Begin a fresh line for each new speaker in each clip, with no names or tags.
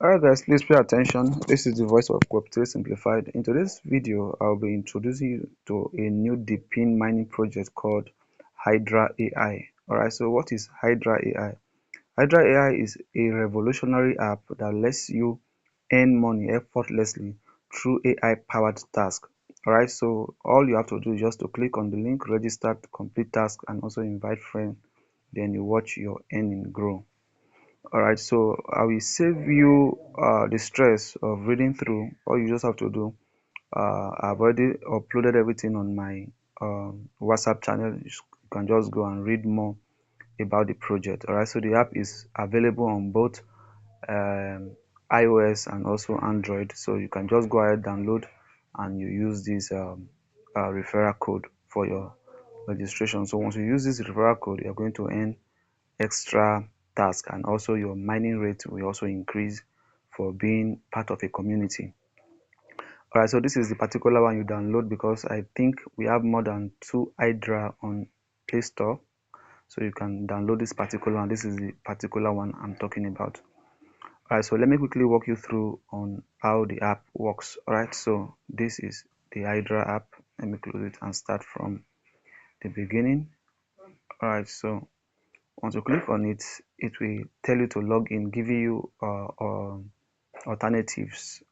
Alright guys, please pay attention. This is the voice of Web3 Simplified. In today's video, I'll be introducing you to a new deepin mining project called Hydra AI. Alright, so what is Hydra AI? Hydra AI is a revolutionary app that lets you earn money effortlessly through AI-powered tasks. Alright, so all you have to do is just to click on the link, register, complete task, and also invite friends. Then you watch your earning grow. Alright, so I will save you the stress of reading through. All you just have to do, I've already uploaded everything on my WhatsApp channel. You can just go and read more about the project. Alright, so the app is available on both um, iOS and also Android. So you can just go ahead, download, and you use this referral code for your registration. So once you use this referral code, you're going to earn extra task, and also your mining rate will also increase for being part of a community. All right, so this is the particular one you download because I think we have more than 2 Hydra on Play Store. So you can download this particular one. This is the particular one I'm talking about. All right, so let me quickly walk you through on how the app works. All right, so this is the Hydra app. Let me close it and start from the beginning. All right, so once you click on it, it will tell you to log in, giving you alternatives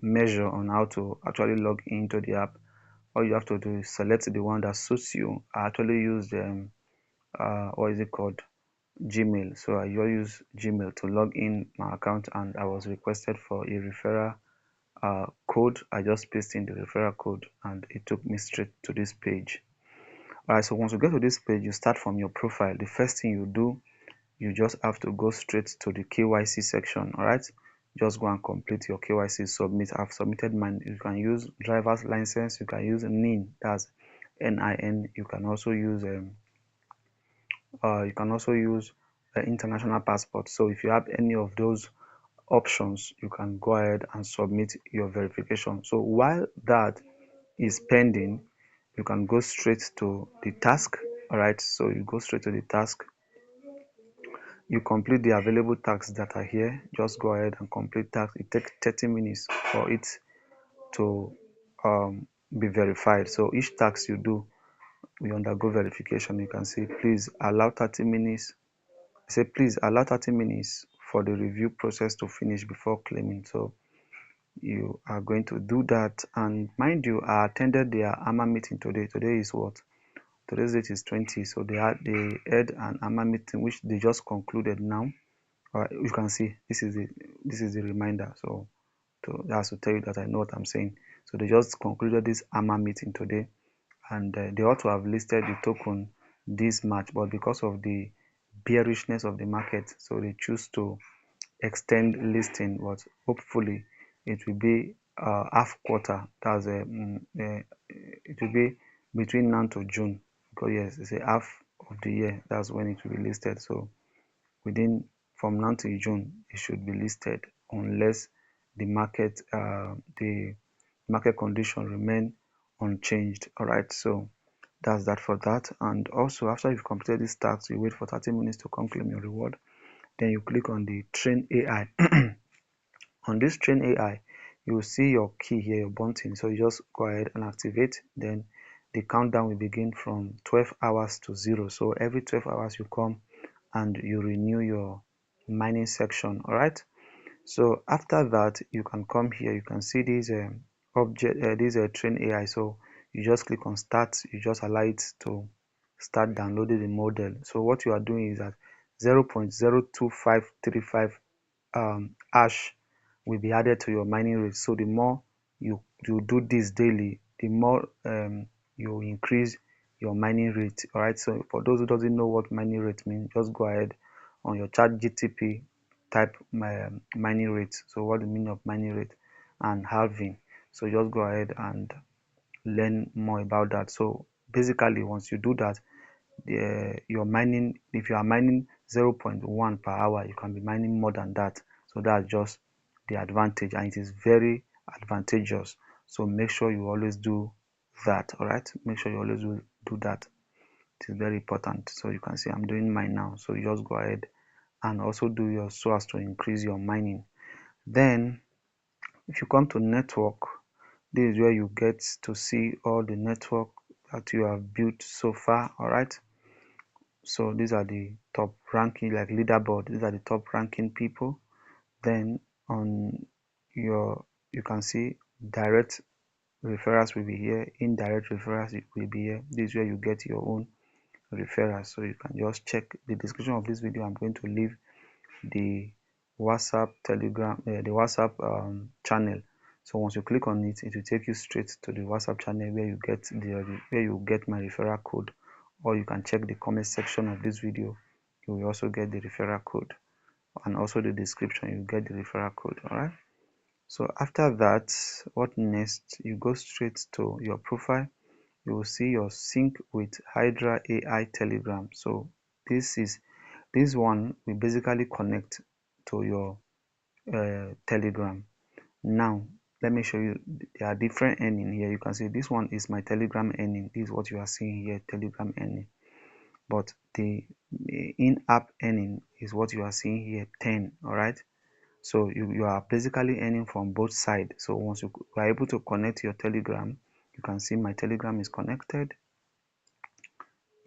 measure on how to actually log into the app. All you have to do is select the one that suits you. I actually use the what is it called, Gmail. So I use Gmail to log in my account, and I was requested for a referral code. I just pasted in the referral code and it took me straight to this page. Alright, so once you get to this page, you start from your profile. The first thing you do, you just have to go straight to the KYC section. All right, just go and complete your KYC. Submit. I've submitted mine. You can use driver's license, you can use NIN, that's NIN. You can also use international passport. So if you have any of those options, you can go ahead and submit your verification. So while that is pending, you can go straight to the task. All right, so you go straight to the task, you complete the available tasks that are here. Just go ahead and complete tasks. It takes 30 minutes for it to be verified. So each task you do, we undergo verification. You can say please allow 30 minutes. Say please allow 30 minutes for the review process to finish before claiming. So you are going to do that. And mind you, I attended their AMA meeting today. Today is what? Today's date is 20. So they had an AMA meeting which they just concluded now. You can see this is the reminder. So that's to tell you that I know what I'm saying. So they just concluded this AMA meeting today, and they ought to have listed the token this March, but because of the bearishness of the market, so they choose to extend listing. But hopefully it will be half quarter. It will be between now to June, because yes, it's a half of the year. That's when it will be listed. So within from now till June, it should be listed unless the market condition remain unchanged. All right, so that's that for that. And also, after you've completed this task, you wait for 30 minutes to come claim your reward. Then you click on the train AI. On this train AI, you will see your key here, your button. So you just go ahead and activate. Then the countdown will begin from 12 hours to 0. So every 12 hours you come and you renew your mining section. All right, so after that, you can come here. You can see this train AI. So you just click on start. You just allow it to start downloading the model. So what you are doing is that 0.02535 hash will be added to your mining rate. So the more you do this daily, the more you increase your mining rate. All right, so for those who doesn't know what mining rate means, just go ahead on your chat GTP, type mining rate. So what the meaning of mining rate and halving. So just go ahead and learn more about that. So basically, once you do that, you're mining, if you are mining 0.1 per hour, you can be mining more than that. So that's just the advantage, and it is very advantageous. So make sure you always do that. All right, make sure you always do that. It is very important. So you can see I'm doing mine now. So you just go ahead and also do your so as to increase your mining. Then if you come to network, this is where you get to see all the network that you have built so far. All right, so these are the top ranking, like leaderboard, these are the top ranking people. Then on your, you can see direct referrals will be here, indirect referrals will be here. This is where you get your own referrals, so you can just check the description of this video. I'm going to leave the WhatsApp, Telegram, the WhatsApp channel. So once you click on it, it will take you straight to the WhatsApp channel where you get my referral code, or you can check the comment section of this video. You will also get the referral code, and also the description, you get the referral code. All right, so after that, what next? You go straight to your profile. You will see your sync with Hydra AI Telegram. So this one will basically connect to your Telegram. Now let me show you, there are different earning here. You can see this one is my Telegram earning. This is what you are seeing here, Telegram earning. But the in-app earning is what you are seeing here, 10. All right, so you are basically earning from both sides. So once you are able to connect your Telegram, you can see my Telegram is connected.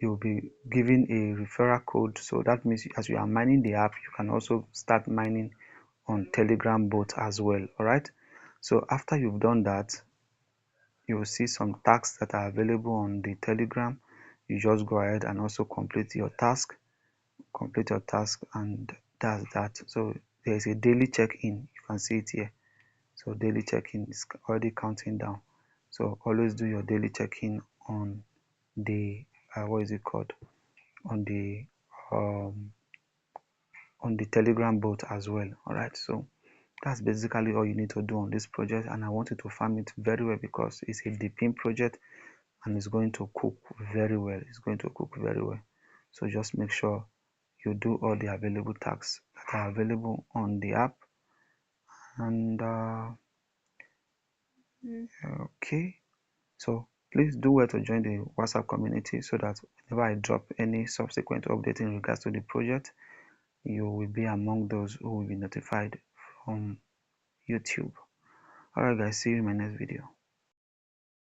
You'll be given a referral code, so that means as you are mining the app, you can also start mining on Telegram bot as well. All right, so after you've done that, you will see some tasks that are available on the Telegram. You just go ahead and also complete your task, and that's that. So there is a daily check-in, you can see it here. So daily check-in is already counting down. So always do your daily check-in on the what is it called, on the um, Telegram bot as well. All right, so that's basically all you need to do on this project, and I want you to farm it very well because it's a deepin project and it's going to cook very well. It's going to cook very well. So just make sure you do all the available tasks that are available on the app. And okay, so please do well to join the WhatsApp community so that whenever I drop any subsequent update in regards to the project, you will be among those who will be notified from YouTube. Alright guys, see you in my next video.